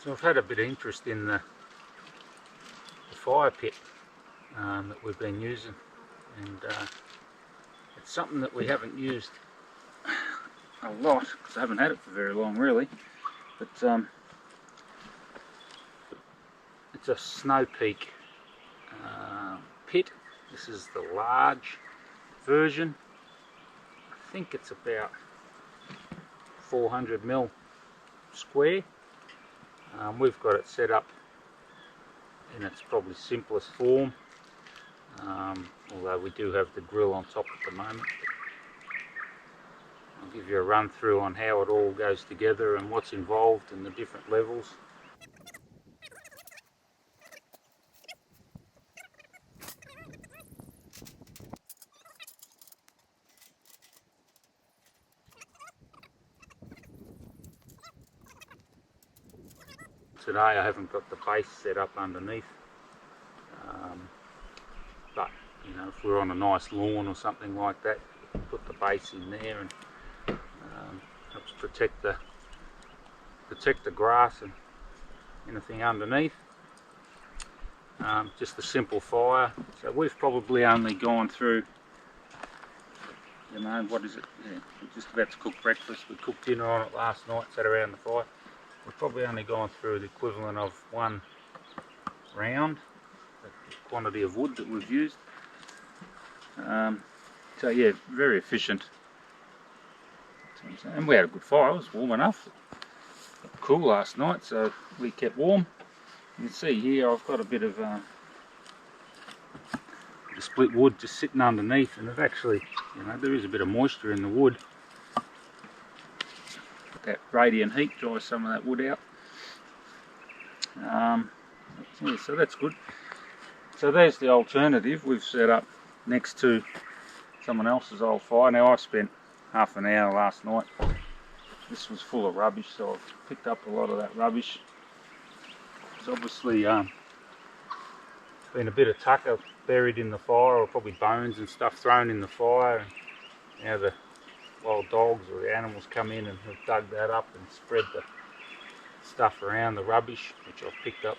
So I've had a bit of interest in the fire pit that we've been using, and it's something that we haven't used a lot because I haven't had it for very long really, but it's a Snowpeak pit. This is the large version. I think it's about 400mm square. We've got it set up in its probably simplest form, although we do have the grill on top at the moment. I'll give you a run through on how it all goes together and what's involved in the different levels. Today I haven't got the base set up underneath, but you know, if we're on a nice lawn or something like that, put the base in there and helps protect the grass and anything underneath. Just a simple fire. So we've probably only gone through, you know, what is it? Yeah, we're just about to cook breakfast. We cooked dinner on it last night, sat around the fire. We've probably only gone through the equivalent of one round, the quantity of wood that we've used. So yeah, very efficient. And we had a good fire. It was warm enough. Cool last night, so we kept warm. You can see here I've got a bit of the split wood just sitting underneath, and it actually, you know, there is a bit of moisture in the wood. That radiant heat dries some of that wood out. Yeah, so that's good. So there's the alternative. We've set up next to someone else's old fire. Now I spent half an hour last night. This was full of rubbish, so I've picked up a lot of that rubbish. It's obviously been a bit of tucker buried in the fire, or probably bones and stuff thrown in the fire. And now the wild dogs or the animals come in and have dug that up and spread the stuff around, the rubbish, which I've picked up.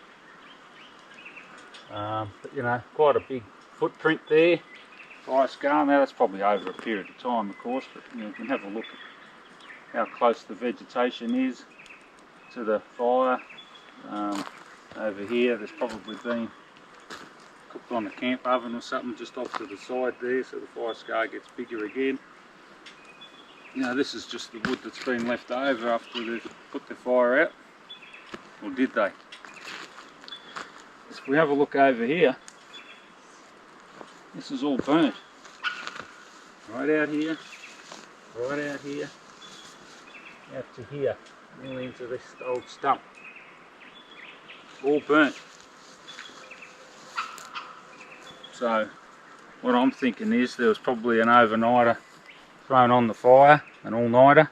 But you know, quite a big footprint there. Fire scar. Now that's probably over a period of time, of course, but you know, you can have a look at how close the vegetation is to the fire. Over here there's probably been cooked on a camp oven or something just off to the side there, so the fire scar gets bigger again. You know, this is just the wood that's been left over after they've put the fire out. Or did they? If we have a look over here, this is all burnt. Right out here, out to here, nearly into this old stump. All burnt. So what I'm thinking is there was probably an overnighter thrown on the fire, an all-nighter.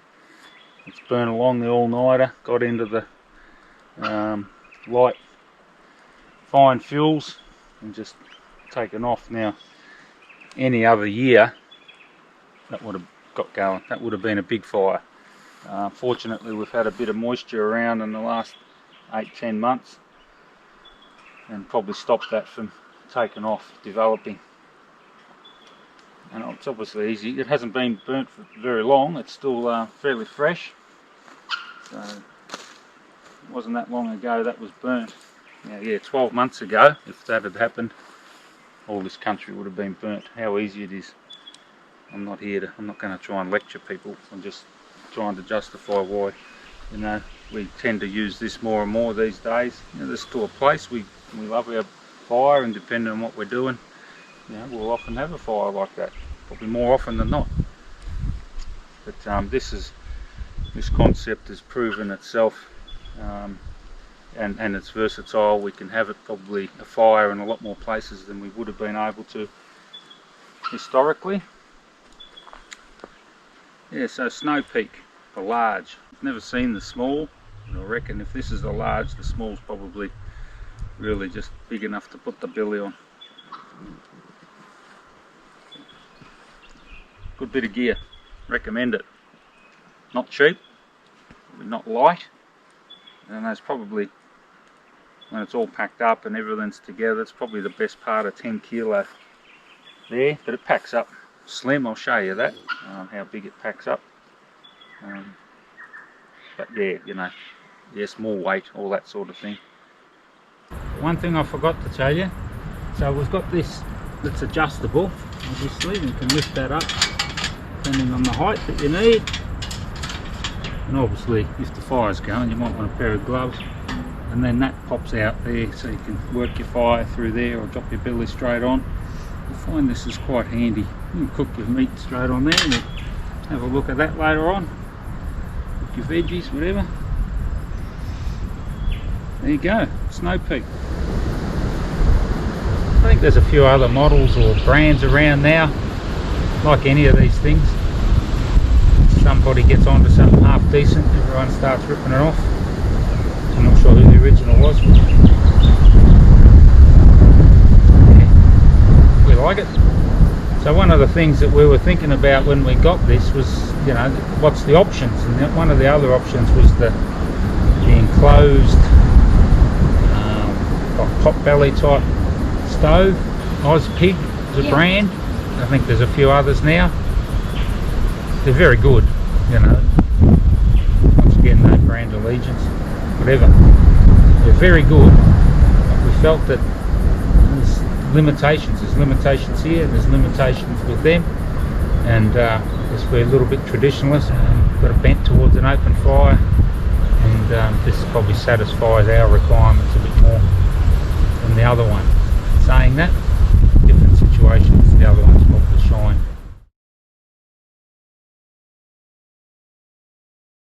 It's burnt along the all-nighter, got into the light fine fuels and just taken off. Now any other year that would have got going, that would have been a big fire. Fortunately we've had a bit of moisture around in the last 8-10 months and probably stopped that from taking off, developing. And it's obviously easy. It hasn't been burnt for very long. It's still fairly fresh. So it wasn't that long ago that was burnt. Now, yeah, 12 months ago, if that had happened, all this country would have been burnt. How easy it is. I'm not going to try and lecture people. I'm just trying to justify why, you know, we tend to use this more and more these days. You know, there's still a place. We love our fire, and depending on what we're doing, you know, we'll often have a fire like that, probably more often than not. But this concept has proven itself, and it's versatile. We can have it probably a fire in a lot more places than we would have been able to historically. Yeah, so Snowpeak, the large. I've never seen the small, and I reckon if this is the large, the small's probably really just big enough to put the billy on. Good bit of gear, recommend it. Not cheap, not light, and there's probably when it's all packed up and everything's together, it's probably the best part of 10 kilo there, but it packs up slim. I'll show you that, how big it packs up. But yeah, you know, yes, more weight, all that sort of thing. One thing I forgot to tell you, so we've got this that's adjustable, obviously, you can lift that up depending on the height that you need. And obviously if the fire's going, you might want a pair of gloves, and then that pops out there so you can work your fire through there or drop your billy straight on. I find this is quite handy. You can cook your meat straight on there, and have a look at that later on. Cook your veggies, whatever. There you go, Snowpeak. I think there's a few other models or brands around now, like any of these things. Somebody gets onto something half decent, everyone starts ripping it off. I'm not sure who the original was. Yeah, we like it. So one of the things that we were thinking about when we got this was, you know, what's the options? And one of the other options was the enclosed pot belly type stove. Ozpig is a brand. I think there's a few others now. They're very good, you know. Once again, no brand allegiance, whatever. They're very good, but we felt that there's limitations. There's limitations here, there's limitations with them, and because we're a little bit traditionalist, got a bent towards an open fire, and this probably satisfies our requirements a bit more than the other one. Saying that, different situations, the other one's probably shine.